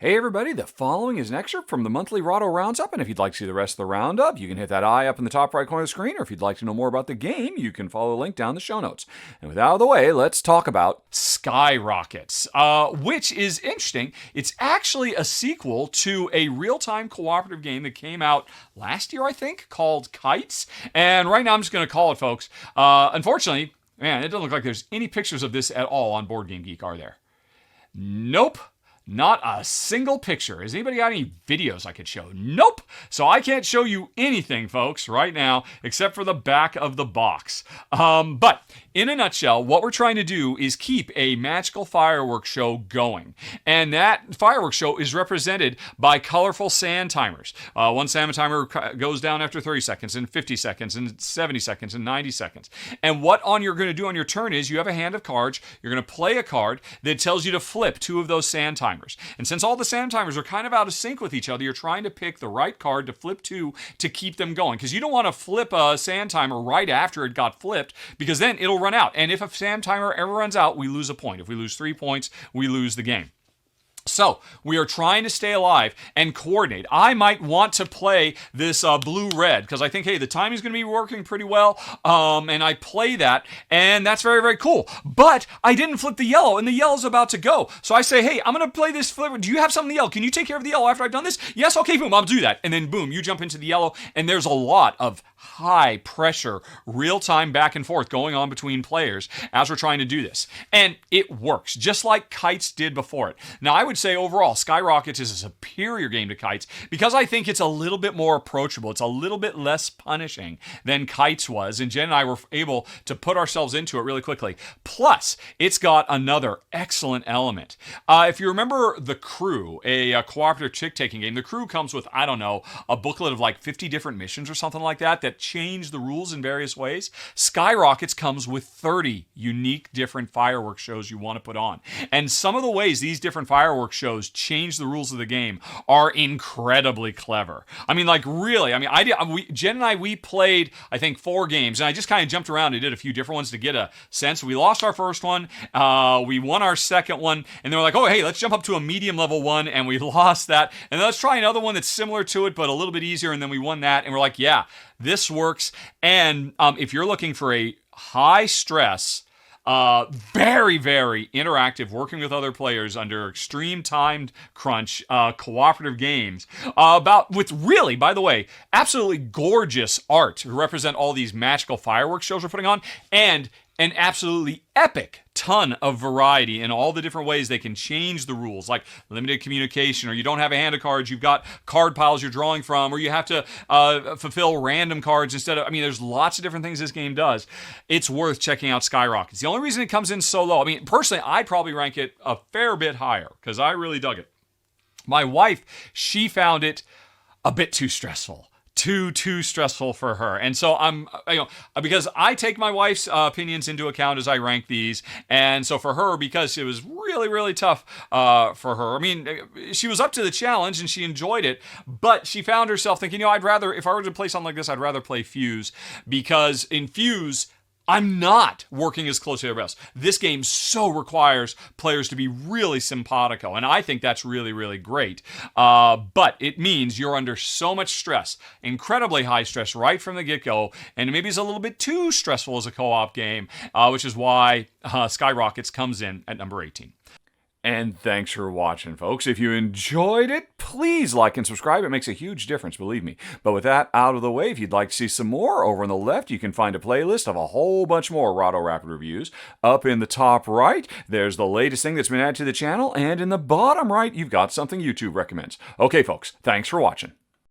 Hey everybody, the following is an excerpt from the monthly Rahdo Roundup, and if you'd like to see the rest of the roundup, you can hit that eye up in the top right corner of the screen, or if you'd like to know more about the game, you can follow the link down in the show notes. And with that out of the way, let's talk about Skyrockets, which is interesting. It's actually a sequel to a real-time cooperative game that came out last year, I think, called Kites. And right now I'm just going to call it, folks. Unfortunately, man, it doesn't look like there's any pictures of this at all on Board Game Geek, are there? Nope. Not a single picture. Has anybody got any videos I could show? Nope. So I can't show you anything, folks, right now, except for the back of the box. But in a nutshell, what we're trying to do is keep a magical fireworks show going. And that fireworks show is represented by colorful sand timers. One sand timer goes down after 30 seconds, and 50 seconds, and 70 seconds, and 90 seconds. And what you're going to do on your turn is you have a hand of cards. You're going to play a card that tells you to flip two of those sand timers. And since all the sand timers are kind of out of sync with each other, you're trying to pick the right card to flip to keep them going. Because you don't want to flip a sand timer right after it got flipped, because then it'll run out. And if a sand timer ever runs out, we lose a point. If we lose 3 points, we lose the game. So, we are trying to stay alive and coordinate. I might want to play this blue-red, because I think, hey, the timing's going to be working pretty well, and I play that, and that's very, very cool. But I didn't flip the yellow, and the yellow's about to go. So I say, hey, I'm going to play this flip. Do you have something in the yellow? Can you take care of the yellow after I've done this? Yes, okay, boom, I'll do that. And then, boom, you jump into the yellow, and there's a lot of high-pressure, real-time back and forth going on between players as we're trying to do this. And it works, just like Kites did before it. Now, I would say overall, Skyrockets is a superior game to Kites because I think it's a little bit more approachable. It's a little bit less punishing than Kites was, and Jen and I were able to put ourselves into it really quickly. Plus, it's got another excellent element. If you remember The Crew, a cooperative trick-taking game, The Crew comes with, I don't know, a booklet of like 50 different missions or something like that change the rules in various ways. Skyrockets comes with 30 unique different fireworks shows you want to put on. And some of the ways these different fireworks shows change the rules of the game are incredibly clever. I mean, like, really. I mean, Jen and I, we played, I think, 4 games, and I just kind of jumped around and did a few different ones to get a sense. We lost our first one, we won our second one, and they were like, oh, hey, let's jump up to a medium level one, and we lost that, and let's try another one that's similar to it, but a little bit easier, and then we won that, and we're like, yeah, this works. And if you're looking for a high stress, very, very interactive, working with other players under extreme timed crunch, cooperative games, with really, by the way, absolutely gorgeous art to represent all these magical fireworks shows we're putting on, and an absolutely epic ton of variety in all the different ways they can change the rules, like limited communication, or you don't have a hand of cards, you've got card piles you're drawing from, or you have to fulfill random cards instead of, I mean, there's lots of different things this game does. It's worth checking out Skyrockets. The only reason it comes in so low, I mean, personally, I'd probably rank it a fair bit higher, because I really dug it. My wife, she found it a bit too stressful. Too stressful for her. And so because I take my wife's opinions into account as I rank these, and so for her, because it was really, really tough for her, I mean, she was up to the challenge and she enjoyed it, but she found herself thinking, I'd rather, if I were to play something like this, I'd rather play Fuse, because in Fuse, I'm not working as closely as everybody else. This game so requires players to be really simpatico, and I think that's really, really great. But it means you're under so much stress, incredibly high stress right from the get-go, and maybe it's a little bit too stressful as a co-op game, which is why Skyrockets comes in at number 18. And thanks for watching, folks. If you enjoyed it, please like and subscribe. It makes a huge difference, believe me. But with that out of the way, if you'd like to see some more, over on the left, you can find a playlist of a whole bunch more Rahdo Rapid reviews. Up in the top right, there's the latest thing that's been added to the channel. And in the bottom right, you've got something YouTube recommends. Okay, folks, thanks for watching.